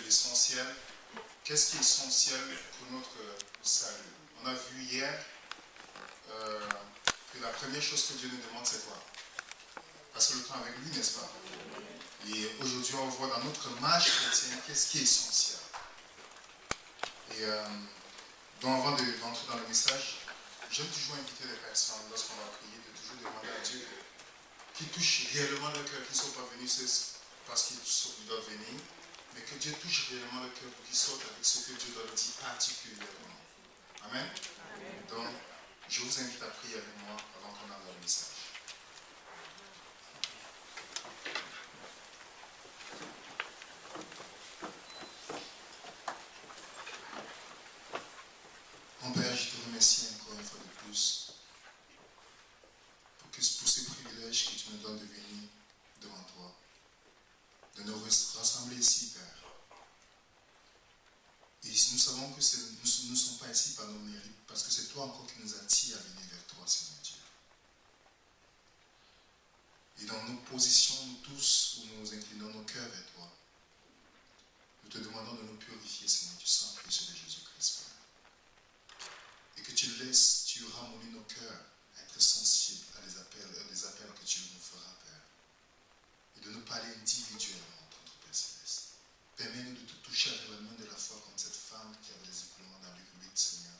l'essentiel. Qu'est-ce qui est essentiel pour notre salut? On a vu hier que la première chose que Dieu nous demande, c'est quoi? Passer le temps avec lui, n'est-ce pas? Et aujourd'hui, on voit dans notre marche chrétienne qu'est-ce qui est essentiel. Et donc, avant d'entrer dans le message, j'aime toujours inviter les personnes, lorsqu'on va prier, de toujours demander à Dieu qu'ils touchent réellement le cœur, qu'ils ne sont pas venus parce qu'ils doivent venir, mais que Dieu touche réellement le cœur pour qu'ils sortent avec ce que Dieu leur dit particulièrement. Amen. Amen. Donc, je vous invite à prier avec moi avant qu'on ait le message. Mon Père, je te remercie encore une fois de plus pour ce privilège que tu nous donnes de venir devant toi, de nous rassembler ici, Père. Et nous savons que nous ne sommes pas ici par nos mérites, parce que c'est toi encore qui nous attires à venir vers toi, Seigneur Dieu. Et dans nos positions, nous tous, où nous inclinons nos cœurs vers toi, nous te demandons de nous purifier, Seigneur, du sang précieux de Jésus-Christ, Père. Et que tu ramollis nos cœurs à être sensibles à des appels que tu nous feras, Père. Et de nous parler individuellement, notre Père Céleste. Permets-nous de te toucher avec la main de la foi comme cette femme qui avait les écoulements dans Luc 8, Seigneur.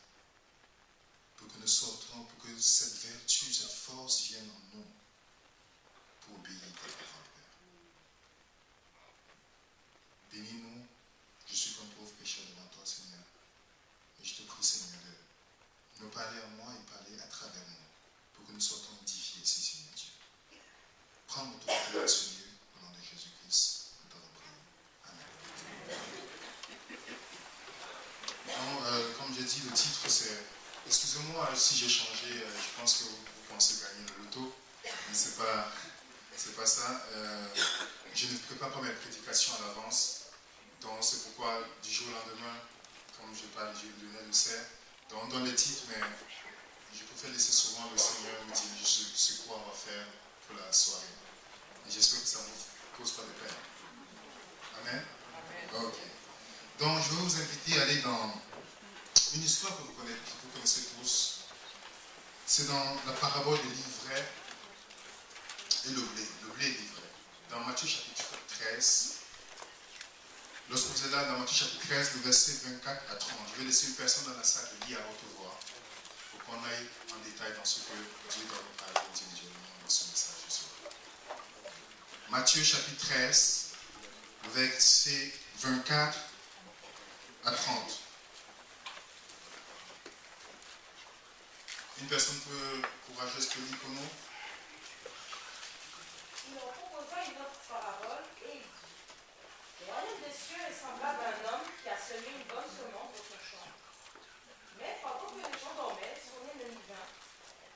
Pour que nous sortons, pour que cette vertu, cette force vienne en nous pour obéir à ta parole, Père. Bénis-nous, je suis comme pauvre pécheur devant toi, Seigneur. Et je te prie, Seigneur, de nous parler à moi et parler à travers moi pour que nous sortons édifiés ici, Seigneur Dieu. Prends notre autorité à ce lieu, au nom de Jésus-Christ, nous t'avons prié. Amen. Donc, comme j'ai dit, le titre c'est, excusez-moi si j'ai changé, je pense que vous pensez gagner le loto, mais c'est pas ça. Je ne prépare pas mes prédications à l'avance, donc c'est pourquoi du jour au lendemain, comme je parle, Lionel le sait, donc on donne les titres, mais je préfère laisser souvent le Seigneur nous dire ce quoi on va faire pour la soirée. Et j'espère que ça ne vous cause pas de peine. Amen. Amen. Ok. Donc je vais vous inviter à aller dans une histoire que vous connaissez tous. C'est dans la parabole de l'ivraie et le blé. Le blé et l'ivraie. Dans Matthieu chapitre 13. Lorsque vous êtes là, dans Matthieu chapitre 13, le verset 24 à 30, je vais laisser une personne dans la salle de lire à haute voix pour qu'on aille en détail dans ce que Dieu doit nous parler individuellement dans ce message ce soir. Matthieu chapitre 13, verset 24 à 30. Une personne courageuse peut lire pour nous. Il leur proposa une autre parabole et il dit: le royaume des cieux est semblable à un homme qui a semé une bonne semence dans son champ. Mais pendant que les gens dormaient, sonnaient le levain,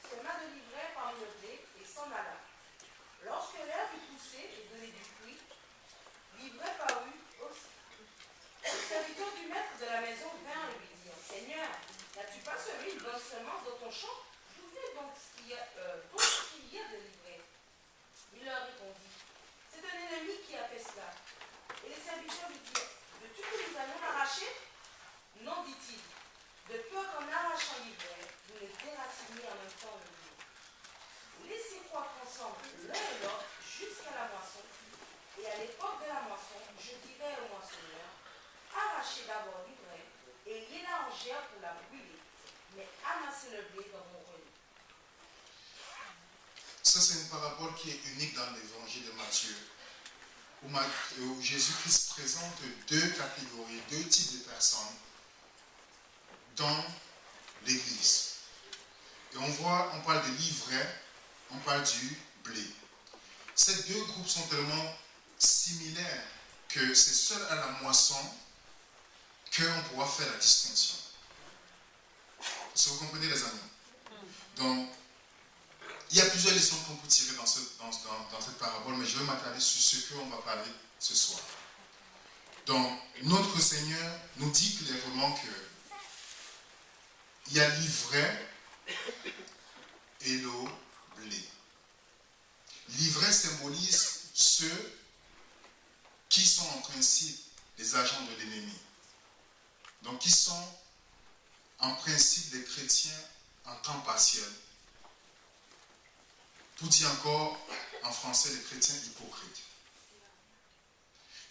sema de l'ivraie parmi le blé et s'en alla. Lorsque l'herbe eut poussé et donné du fruit, l'ivraie parut aussi. Le serviteur du maître de la maison vint et lui dit: Seigneur, n'as-tu pas semé une bonne semence dans ton champ? D'où vient donc ce qu'il y a de l'ivraie? Il leur répondit: c'est un ennemi qui a fait cela. Et les serviteurs lui dirent: veux-tu que nous allions l'arracher? Non, dit-il, de peur qu'en arrachant l'ivraie, vous ne déraciniez en même temps le blé. Laissez croître ensemble l'un et l'autre jusqu'à la moisson. Et à l'époque de la moisson, je dirai au moissonneur: arrachez d'abord l'ivraie et ayez-la en gerre pour la brûler, mais amassez le blé dans mon grenier. Ça, c'est une parabole qui est unique dans l'évangile de Matthieu, où Jésus-Christ présente deux catégories, deux types de personnes dans l'Église. Et on parle de l'ivraie, on parle du blé. Ces deux groupes sont tellement similaires que c'est seul à la moisson qu'on pourra faire la distinction. Si vous comprenez, les amis. Donc, il y a plusieurs leçons qu'on peut tirer dans cette parabole, mais je vais m'attarder sur ce qu'on va parler ce soir. Donc, notre Seigneur nous dit clairement qu'il y a l'ivraie et le blé. L'ivraie symbolise ceux qui sont en principe les agents de l'ennemi. Donc, qui sont en principe des chrétiens en temps partiel. Tout dit encore en français, les chrétiens hypocrites.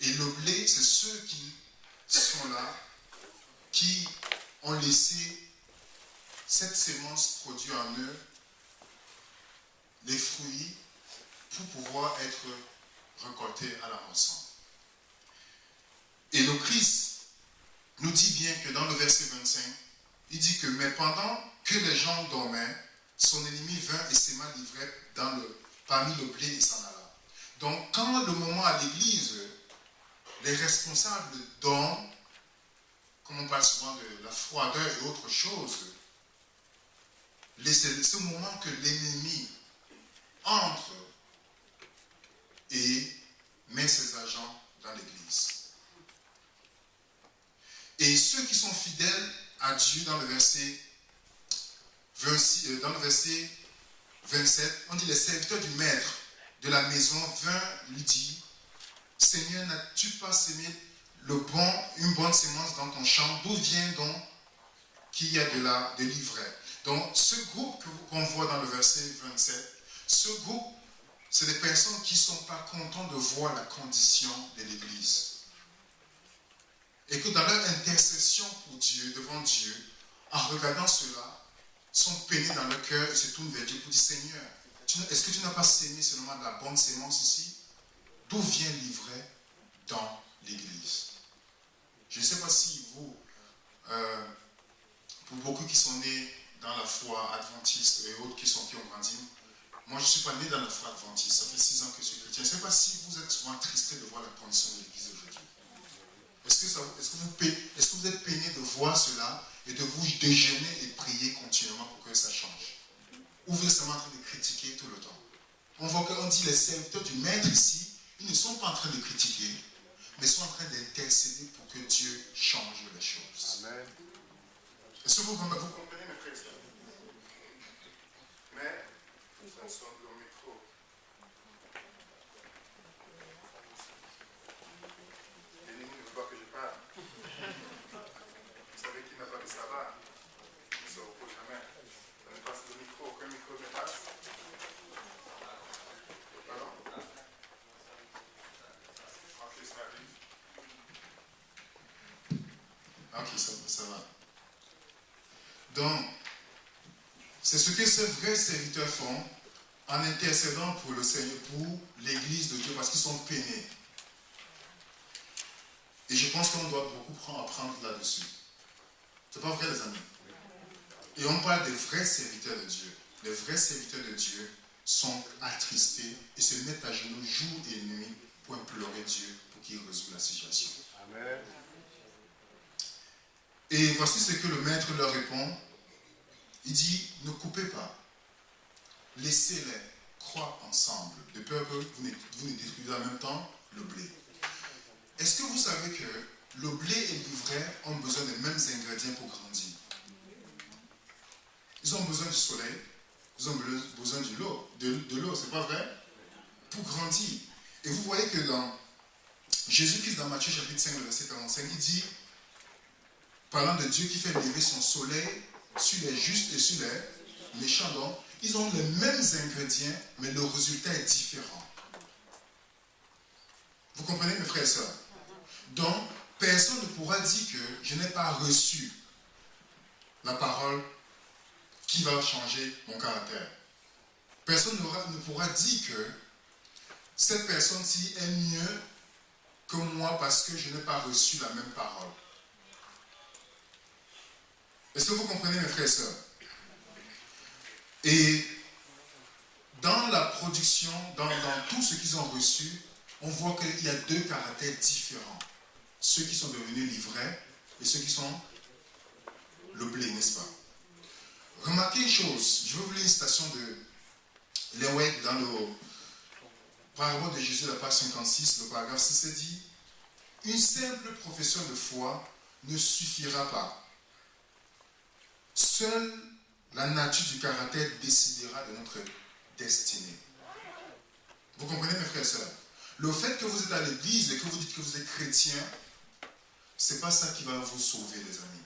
Et le blé, c'est ceux qui sont là, qui ont laissé cette sémence produire en eux les fruits pour pouvoir être récoltés à la moisson. Et le Christ nous dit bien que dans le verset 25, il dit que mais pendant que les gens dormaient, son ennemi vint et sema l'ivraie parmi le blé et s'en alla. Donc quand le moment à l'église, les responsables dorment, comme on parle souvent de la froideur et autre chose, c'est ce moment que l'ennemi entre et met ses agents dans l'église. Et ceux qui sont fidèles à Dieu, dans le verset 27, on dit les serviteurs du maître de la maison vinrent lui dire, Seigneur, n'as-tu pas semé une bonne sémence dans ton champ? D'où vient donc qu'il y a de l'ivraie? Donc ce groupe qu'on voit dans le verset 27, ce groupe, c'est des personnes qui ne sont pas contentes de voir la condition de l'église. Et que dans leur intercession pour Dieu, devant Dieu, en regardant cela, sont peinés dans leur cœur et se tournent vers Dieu pour dire, Seigneur, est-ce que tu n'as pas sémé seulement de la bonne sémence ici? D'où vient l'ivraie dans l'église? Je ne sais pas si vous, pour beaucoup qui sont nés dans la foi adventiste et autres qui ont grandi, moi je ne suis pas né dans la foi adventiste, ça fait 6 ans que je suis chrétien. Je ne sais pas si vous êtes souvent attristé de voir la condition de l'église aujourd'hui. Est-ce que vous êtes peiné de voir cela et de vous déjeuner et prier continuellement pour que ça change? Ou vous êtes seulement en train de critiquer tout le temps? On voit qu'on dit les serviteurs du maître ici, ils ne sont pas en train de critiquer, mais sont en train d'intercéder pour que Dieu change les choses. Amen. Est-ce que vous comprenez mes frères et sœurs? Mais, ça sonne le micro. L'ennemi ne veut pas que je parle. Vous savez qu'il n'a pas de sabbat. Il ne se repose jamais. Ça ne passe le micro, aucun micro ne passe. Pardon? Ok, ça arrive. Ok, ça va. Donc, c'est ce que ces vrais serviteurs font en intercédant pour le Seigneur, pour l'église de Dieu, parce qu'ils sont peinés. Et je pense qu'on doit beaucoup apprendre là-dessus. C'est pas vrai, les amis? Et on parle des vrais serviteurs de Dieu. Les vrais serviteurs de Dieu sont attristés et se mettent à genoux jour et nuit pour implorer Dieu pour qu'il résolve la situation. Amen. Et voici ce que le maître leur répond. Il dit, ne coupez pas. Laissez-les croître ensemble, de peur que vous ne détruisez en même temps le blé. Est-ce que vous savez que le blé et l'ivraie ont besoin des mêmes ingrédients pour grandir? Ils ont besoin du soleil, ils ont besoin de l'eau, c'est pas vrai? Pour grandir. Et vous voyez que dans Jésus-Christ, dans Matthieu chapitre 5, verset 45, il dit, parlant de Dieu qui fait lever son soleil sur les justes et sur les méchants, donc, ils ont les mêmes ingrédients, mais le résultat est différent. Vous comprenez, mes frères et sœurs? Donc, personne ne pourra dire que je n'ai pas reçu la parole qui va changer mon caractère. Personne ne pourra dire que cette personne-ci est mieux que moi parce que je n'ai pas reçu la même parole. Est-ce que vous comprenez, mes frères et sœurs? Et dans la production, dans tout ce qu'ils ont reçu, on voit qu'il y a 2 caractères différents. Ceux qui sont devenus l'ivraie et ceux qui sont le blé, n'est-ce pas? Remarquez une chose, je vais vous lire une citation de Leweg dans le parabole de Jésus, la page 56, le paragraphe 6, c'est dit, une simple profession de foi ne suffira pas. Seule la nature du caractère décidera de notre destinée. Vous comprenez, mes frères et sœurs? Le fait que vous êtes à l'église et que vous dites que vous êtes chrétien ce n'est pas ça qui va vous sauver, les amis.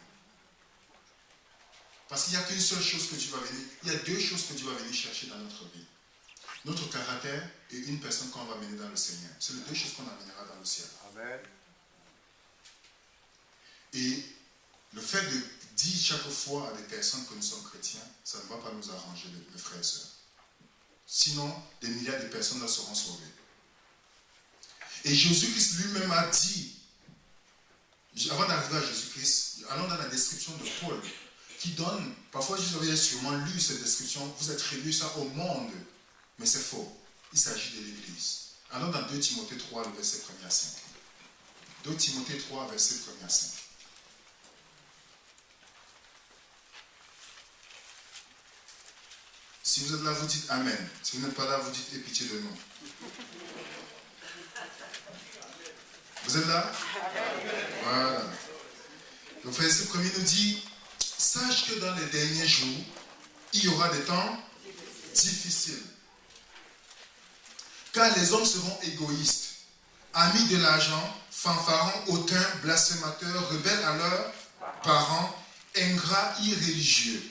Parce qu'il n'y a qu'une seule chose que Dieu va venir. Il y a deux choses que Dieu va venir chercher dans notre vie. Notre caractère et une personne qu'on va mener dans le Seigneur. C'est les deux choses qu'on amènera dans le ciel. Amen. Et le fait de dire chaque fois à des personnes que nous sommes chrétiens, ça ne va pas nous arranger, mes frères et sœurs. Sinon, des milliards de personnes là seront sauvées. Et Jésus-Christ lui-même a dit, avant d'arriver à Jésus-Christ, allons dans la description de Paul, qui donne, parfois vous avez sûrement lu cette description, vous attribuez ça au monde, mais c'est faux. Il s'agit de l'Église. Allons dans 2 Timothée 3, le verset 1er à 5. 2 Timothée 3, verset 1er à 5. Si vous êtes là, vous dites Amen. Si vous n'êtes pas là, vous dites aie pitié de nous. Vous êtes là? Voilà. Le verset 1er nous dit, sache que dans les derniers jours, il y aura des temps difficiles. Car les hommes seront égoïstes, amis de l'argent, fanfarons, hautains, blasphémateurs, rebelles à leurs parents, ingrats, irréligieux,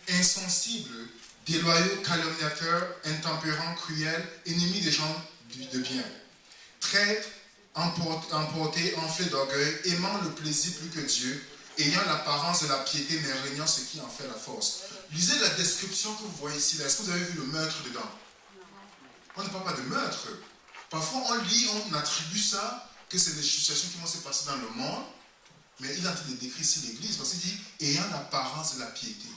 insensibles, déloyaux, calomniateurs, intempérants, cruels, ennemis des gens de bien, traîtres, emportés, enflés d'orgueil, aimant le plaisir plus que Dieu, ayant l'apparence de la piété, mais régnant ce qui en fait la force. Lisez la description que vous voyez ici. Est-ce que vous avez vu le meurtre dedans? On ne parle pas de meurtre. Parfois, on lit, on attribue ça, que c'est des situations qui vont se passer dans le monde, mais il est en train de décrire ici l'Église, parce qu'il dit, ayant l'apparence de la piété,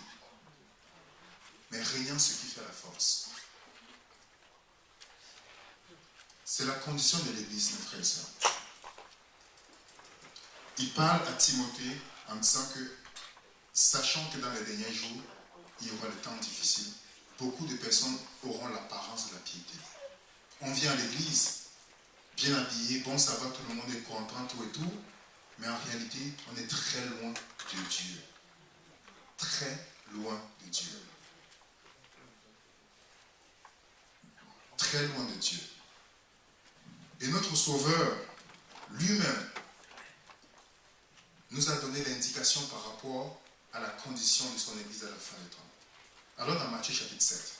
mais régnant ce qui fait la force. C'est la condition de l'Église, mes frères et sœurs. Il parle à Timothée en disant que, sachant que dans les derniers jours, il y aura des temps difficiles, beaucoup de personnes auront l'apparence de la piété. On vient à l'église, bien habillé, bon ça va, tout le monde est content, tout et tout, mais en réalité, on est très loin de Dieu. Très loin de Dieu. Très loin de Dieu. Et notre Sauveur, lui-même, nous a donné l'indication par rapport à la condition de son Église à la fin des temps. Alors dans Matthieu chapitre 7,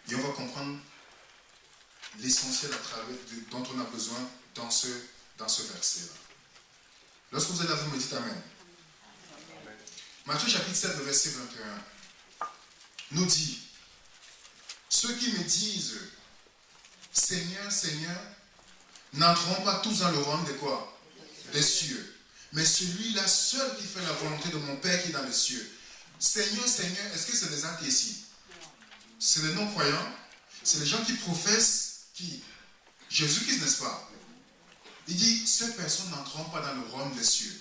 et on va comprendre l'essentiel dont on a besoin dans ce verset-là. Lorsque vous êtes là, vous me dites Amen. Matthieu chapitre 7, le verset 21, nous dit, ceux qui me disent, Seigneur, Seigneur, n'entreront pas tous dans le royaume de quoi? Des cieux. Mais celui-là seul qui fait la volonté de mon Père qui est dans les cieux. Seigneur, Seigneur, est-ce que c'est des athées? C'est des non-croyants? C'est les gens qui professent qui? Jésus-Christ, n'est-ce pas? Il dit, ces personnes n'entreront pas dans le royaume des cieux.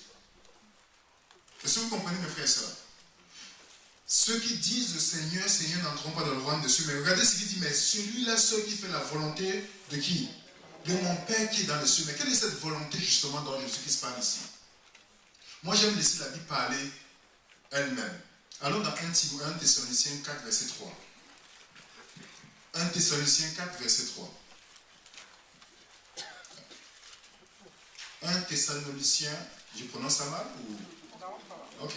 Est-ce que vous comprenez, mes frères et sœurs? Ceux qui disent Seigneur, Seigneur n'entreront pas dans le royaume des cieux. Mais regardez ce qu'il dit, mais celui-là seul qui fait la volonté de qui? De mon Père qui est dans les cieux. Mais quelle est cette volonté justement dont Jésus-Christ parle ici? Moi, j'aime laisser la Bible parler elle-même. Allons dans 1 Thessaloniciens 4, verset 3. 1 Thessaloniciens 4, verset 3. 1 Thessaloniciens, je prononce ça mal ou... Ok.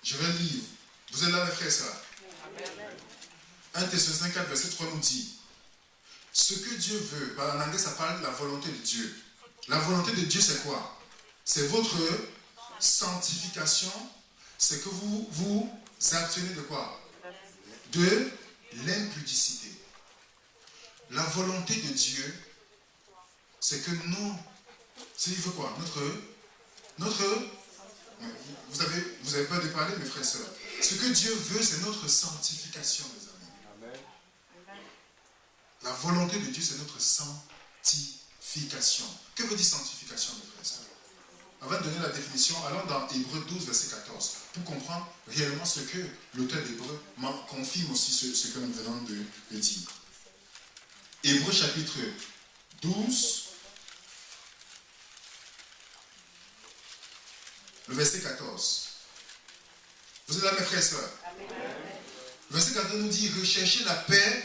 Je vais lire. Vous êtes là, mes frères et sœurs? 1 Thessaloniciens 4, verset 3 nous dit, ce que Dieu veut, en anglais ça parle de la volonté de Dieu. La volonté de Dieu c'est quoi? C'est votre sanctification, c'est que vous vous abstenez de quoi? De l'impudicité. La volonté de Dieu, c'est que nous, il veut quoi? Vous avez peur de parler, mes frères et sœurs. Ce que Dieu veut, c'est notre sanctification, les amis. Amen. La volonté de Dieu, c'est notre sanctification. Que veut dire sanctification, mes frères et sœurs? Avant de donner la définition, allons dans Hébreux 12, verset 14, pour comprendre réellement ce que l'auteur d'Hébreux confirme aussi ce que nous venons de dire. Hébreux chapitre 12, le verset 14. Vous êtes là, mes frères et sœurs? Le verset 14 nous dit, recherchez la paix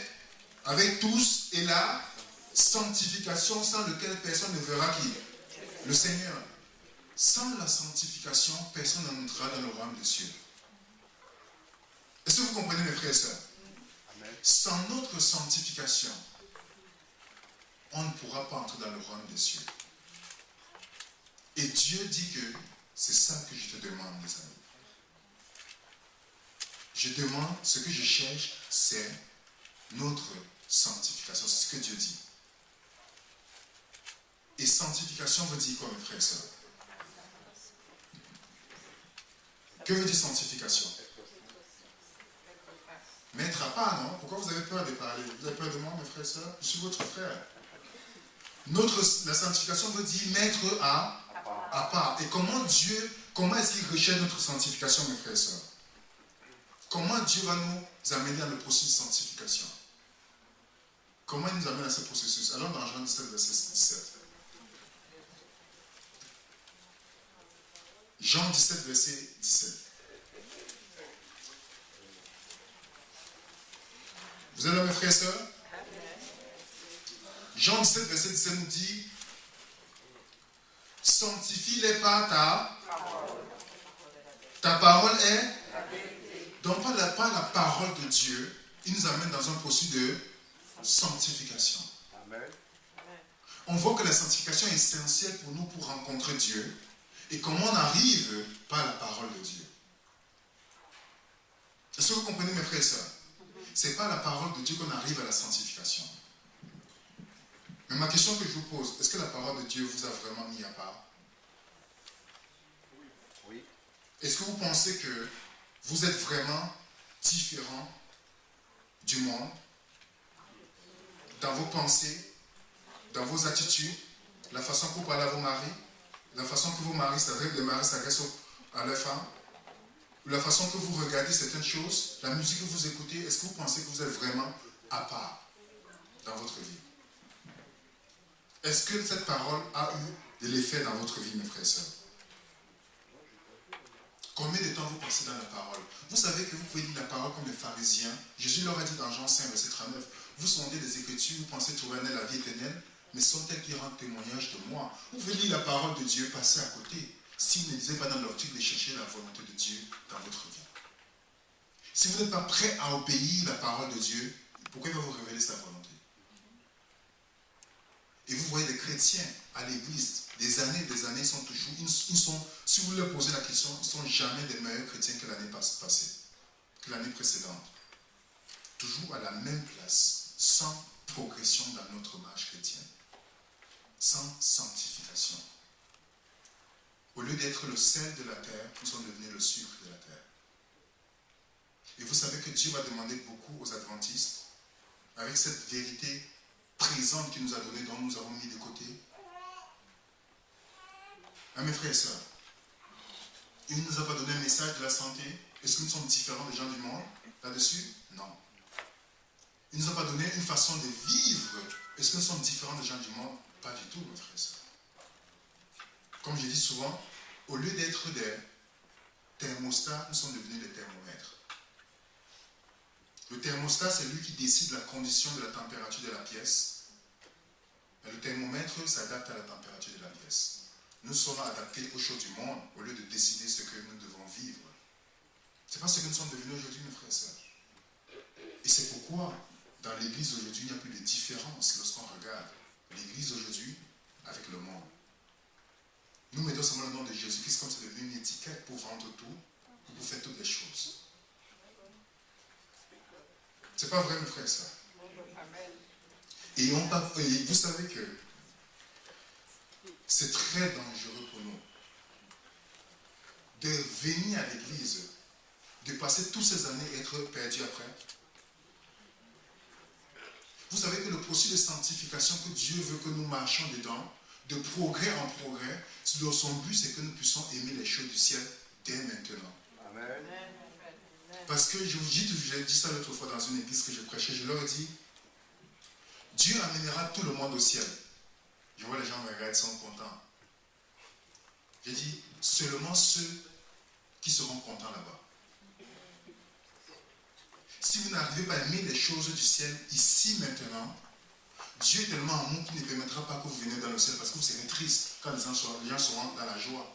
avec tous et la Sanctification sans lequel personne ne verra qui? Le Seigneur. Sans la sanctification, personne n'entrera dans le royaume des cieux. Est-ce que vous comprenez, mes frères et sœurs? Sans notre sanctification, on ne pourra pas entrer dans le royaume des cieux. Et Dieu dit que c'est ça que je te demande, mes amis. Je demande, ce que je cherche, c'est notre sanctification. C'est ce que Dieu dit. Et sanctification veut dire quoi, mes frères et sœurs? Que veut dire sanctification? Mettre à part, non? Pourquoi vous avez peur de parler? Vous avez peur de moi, mes frères et sœurs? Je suis votre frère. La sanctification veut dire mettre à part. Et comment est-ce qu'il recherche notre sanctification, mes frères et sœurs? Comment Dieu va nous amener dans le processus de sanctification? Comment il nous amène à ce processus? Allons dans Jean 17, verset 17. Jean 17, verset 17. Vous êtes là, mes frères et sœurs? Jean 17, verset 17 nous dit: sanctifie-les par ta parole est. Donc, par la parole de Dieu, il nous amène dans un processus de sanctification. Amen. On voit que la sanctification est essentielle pour nous pour rencontrer Dieu. Et comment on arrive par la parole de Dieu. Est-ce que vous comprenez, mes frères et sœurs? C'est par la parole de Dieu qu'on arrive à la sanctification. Mais ma question que je vous pose, est-ce que la parole de Dieu vous a vraiment mis à part? Oui. Est-ce que vous pensez que vous êtes vraiment différent du monde dans vos pensées, dans vos attitudes, la façon que vous parlez à vos maris, la façon que les maris s'adressent à leurs femmes, la façon que vous regardez certaines choses, la musique que vous écoutez, est-ce que vous pensez que vous êtes vraiment à part dans votre vie? Est-ce que cette parole a eu de l'effet dans votre vie, mes frères et sœurs? Combien de temps vous passez dans la parole? Vous savez que vous pouvez lire la parole comme les pharisiens. Jésus leur a dit dans Jean 5, verset 39, vous sondez les Écritures, vous pensez trouver en elles la vie éternelle, mais sont-elles qui rendent témoignage de moi? Vous pouvez lire la parole de Dieu, passer à côté, si vous ne lisez pas dans l'optique de chercher la volonté de Dieu dans votre vie. Si vous n'êtes pas prêt à obéir la parole de Dieu, pourquoi il va vous révéler sa volonté? Et vous voyez des chrétiens à l'église, des années, ils sont toujours, si vous leur posez la question, ils ne sont jamais des meilleurs chrétiens que l'année passée, que l'année précédente. Toujours à la même place, sans progression dans notre marche chrétienne, sans sanctification. Au lieu d'être le sel de la terre, nous sommes devenus le sucre de la terre. Et vous savez que Dieu va demander beaucoup aux adventistes, avec cette vérité présente qu'il nous a donnée, dont nous avons mis de côté. Hein, mes frères et sœurs, il ne nous a pas donné un message de la santé. Est-ce que nous sommes différents des gens du monde là-dessus? Non. Il ne nous a pas donné une façon de vivre. Est-ce que nous sommes différents des gens du monde? Pas du tout, mes frères et sœurs. Comme je dis souvent, au lieu d'être des thermostats, nous sommes devenus des thermomètres. Le thermostat, c'est lui qui décide la condition de la température de la pièce. Et le thermomètre s'adapte à la température de la pièce. Nous sommes adaptés aux choses du monde au lieu de décider ce que nous devons vivre. Ce n'est pas ce que nous sommes devenus aujourd'hui, mes frères et sœurs. Et c'est pourquoi, dans l'église aujourd'hui, il n'y a plus de différence lorsqu'on regarde l'église aujourd'hui avec le monde. Nous mettons seulement le nom de Jésus-Christ comme c'est devenu une étiquette pour vendre tout, pour faire toutes les choses. C'est pas vrai, mes frères et sœurs. Et vous savez que c'est très dangereux pour nous de venir à l'église, de passer toutes ces années et être perdu après. Vous savez que le processus de sanctification que Dieu veut que nous marchions dedans, de progrès en progrès, son but c'est que nous puissions aimer les choses du ciel dès maintenant. Amen. Parce que j'ai dit ça l'autre fois dans une église que je prêchais, je leur ai dit, Dieu amènera tout le monde au ciel. Je vois les gens me regardent, ils sont contents. J'ai dit, seulement ceux qui seront contents là-bas. Si vous n'arrivez pas à aimer les choses du ciel ici maintenant, Dieu est tellement amour qu'il ne permettra pas que vous veniez dans le ciel parce que vous serez triste quand les gens seront dans la joie.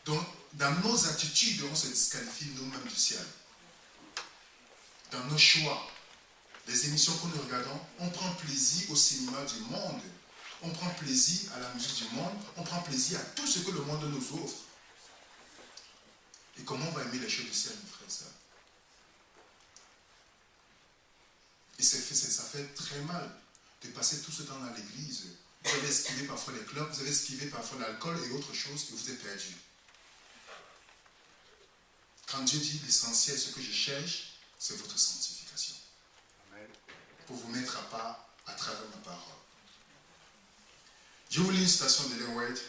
Donc, dans nos attitudes, on se disqualifie nous-mêmes du ciel. Dans nos choix, les émissions que nous regardons, on prend plaisir au cinéma du monde. On prend plaisir à la musique du monde. On prend plaisir à tout ce que le monde nous offre. Et comment on va aimer les choses du ciel, mes frères et sœurs? Et ça fait très mal de passer tout ce temps à l'église. Vous avez esquivé parfois les clubs, vous avez esquivé parfois l'alcool et autres choses et vous êtes perdu. Quand Dieu dit l'essentiel, ce que je cherche, c'est votre sanctification. Amen. Pour vous mettre à part à travers ma parole. Je vous lis une citation d'Ellen White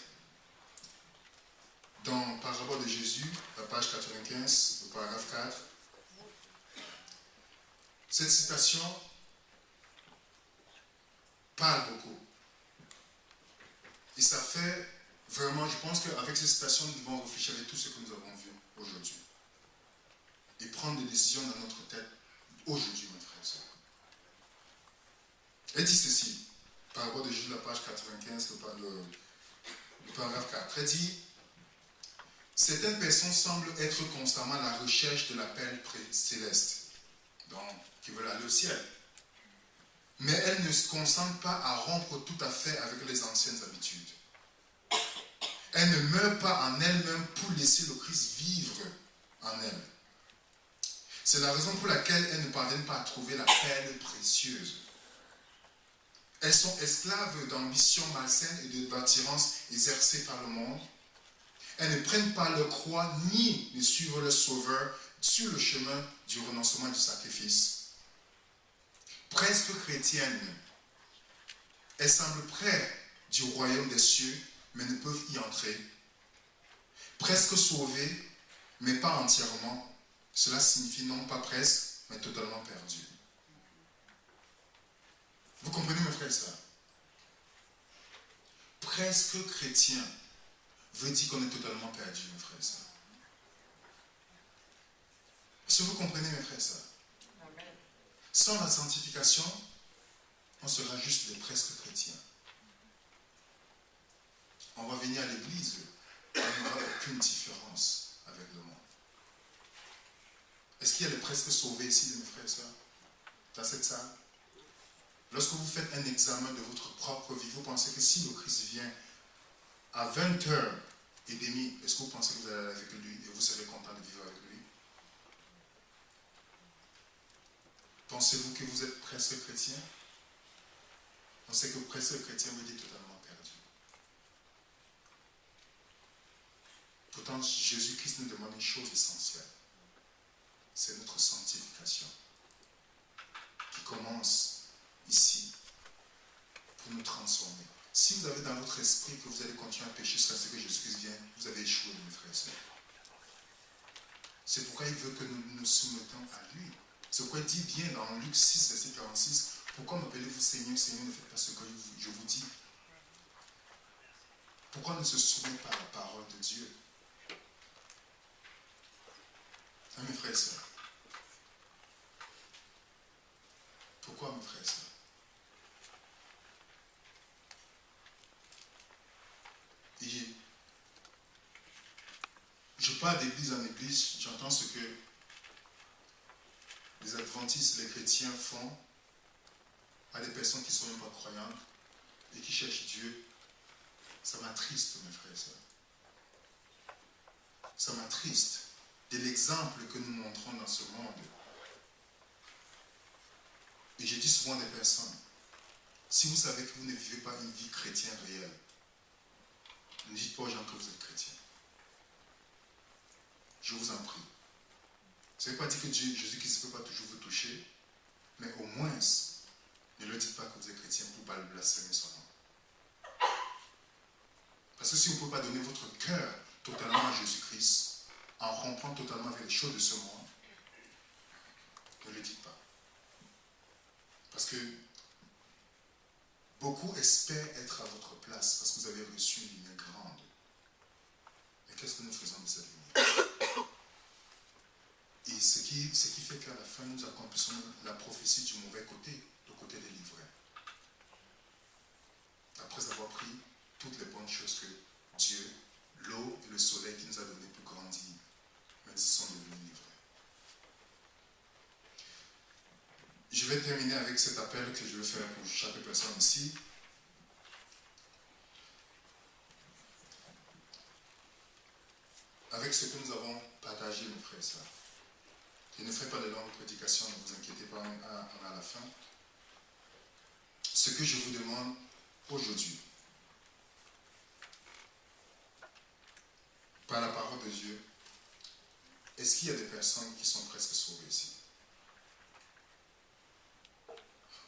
dans Parabole de Jésus, la page 95, le paragraphe 4. Cette citation parle beaucoup. Et ça fait vraiment, je pense qu'avec cette citation, nous devons réfléchir avec tout ce que nous avons vu aujourd'hui. Et prendre des décisions dans notre tête aujourd'hui, mes frères et sœurs. Elle dit ceci, Parabole de Jésus, la page 95, le paragraphe 4. Elle dit, certaines personnes semblent être constamment à la recherche de l'appel céleste, donc qui veulent aller au ciel. Mais elles ne se consentent pas à rompre tout à fait avec les anciennes habitudes. Elles ne meurent pas en elles-mêmes pour laisser le Christ vivre en elles. C'est la raison pour laquelle elles ne parviennent pas à trouver la perle précieuse. Elles sont esclaves d'ambitions malsaines et d'attirances exercées par le monde. Elles ne prennent pas leur croix ni ne suivent leur sauveur sur le chemin du renoncement et du sacrifice. Presque chrétiennes, elles semblent près du royaume des cieux, mais ne peuvent y entrer. Presque sauvées, mais pas entièrement. Cela signifie non pas presque, mais totalement perdu. Vous comprenez, mes frères et sœurs? Presque chrétien veut dire qu'on est totalement perdu, mes frères et sœurs. Est-ce que vous comprenez, mes frères et sœurs? Sans la sanctification, on sera juste des presque chrétiens. On va venir à l'église, il n'y aura aucune différence avec le monde. Est-ce qu'il y a les presque sauvés ici, mes frères et sœurs, dans cette salle? Lorsque vous faites un examen de votre propre vie, vous pensez que si le Christ vient à 20h30, est-ce que vous pensez que vous allez aller avec lui et vous serez content de vivre avec lui? Pensez-vous que vous êtes presque chrétien? Pensez que presque chrétien veut dire totalement perdu. Pourtant, Jésus-Christ nous demande une chose essentielle. C'est notre sanctification qui commence ici pour nous transformer. Si vous avez dans votre esprit que vous allez continuer à pécher jusqu'à ce que Jésus-Christ vienne, vous avez échoué, mes frères et sœurs. C'est pourquoi il veut que nous nous soumettons à lui. C'est pourquoi il dit bien dans Luc 6, verset 46, pourquoi m'appelez-vous Seigneur, Seigneur, ne faites pas ce que je vous dis. Pourquoi ne se soumet pas à la parole de Dieu? Hein, mes frères et sœurs? Pourquoi, mes frères et sœurs? Et je pars d'église en église, j'entends ce que les adventistes, les chrétiens font à des personnes qui ne sont même pas croyantes et qui cherchent Dieu. Ça m'attriste, mes frères et sœurs. Ça m'attriste de l'exemple que nous montrons dans ce monde. Et je dis souvent à des personnes, si vous savez que vous ne vivez pas une vie chrétienne réelle, ne dites pas aux gens que vous êtes chrétien. Je vous en prie. Ça ne veut pas dire que Jésus-Christ ne peut pas toujours vous toucher, mais au moins, ne leur dites pas que vous êtes chrétien pour ne pas le blasphémer son nom. Parce que si vous ne pouvez pas donner votre cœur totalement à Jésus-Christ, en rompant totalement avec les choses de ce monde, ne le dites pas. Parce que beaucoup espèrent être à votre place parce que vous avez reçu une lumière grande. Mais qu'est-ce que nous faisons de cette lumière? Et ce qui fait qu'à la fin, nous accomplissons la prophétie du mauvais côté, le côté des livrets. le soleil qui nous a donné pour grandir, mais ils sont devenus livrés. Je vais terminer avec cet appel que je vais faire pour chaque personne ici. Avec ce que nous avons partagé, mes frères et sœurs. Je ne ferai pas de longue prédication, ne vous inquiétez pas, on est à la fin. Ce que je vous demande aujourd'hui, par la parole de Dieu, est-ce qu'il y a des personnes qui sont presque sauvées ici?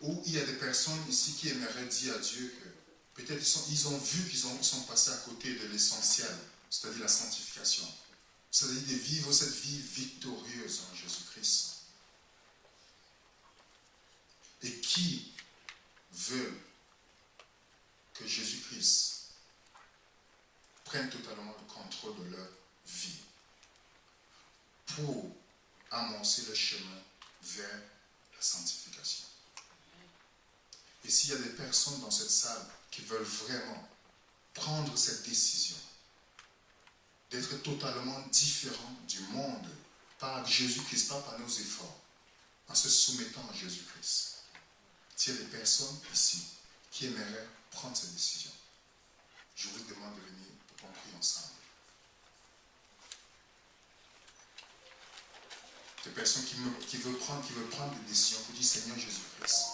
Ou il y a des personnes ici qui aimeraient dire à Dieu que peut-être ils ont vu qu'ils sont passés à côté de l'essentiel, c'est-à-dire la sanctification. C'est-à-dire de vivre cette vie victorieuse en Jésus-Christ. Et qui veulent que Jésus-Christ prenne totalement le contrôle de leur vie pour amorcer le chemin vers la sanctification. Et s'il y a des personnes dans cette salle qui veulent vraiment prendre cette décision d'être totalement différent du monde par Jésus-Christ, pas par nos efforts, en se soumettant à Jésus-Christ. S'il y a des personnes ici qui aimeraient prendre cette décision, je vous demande de venir pour qu'on prie ensemble. Des personnes qui veulent prendre des décisions pour dire Seigneur Jésus-Christ,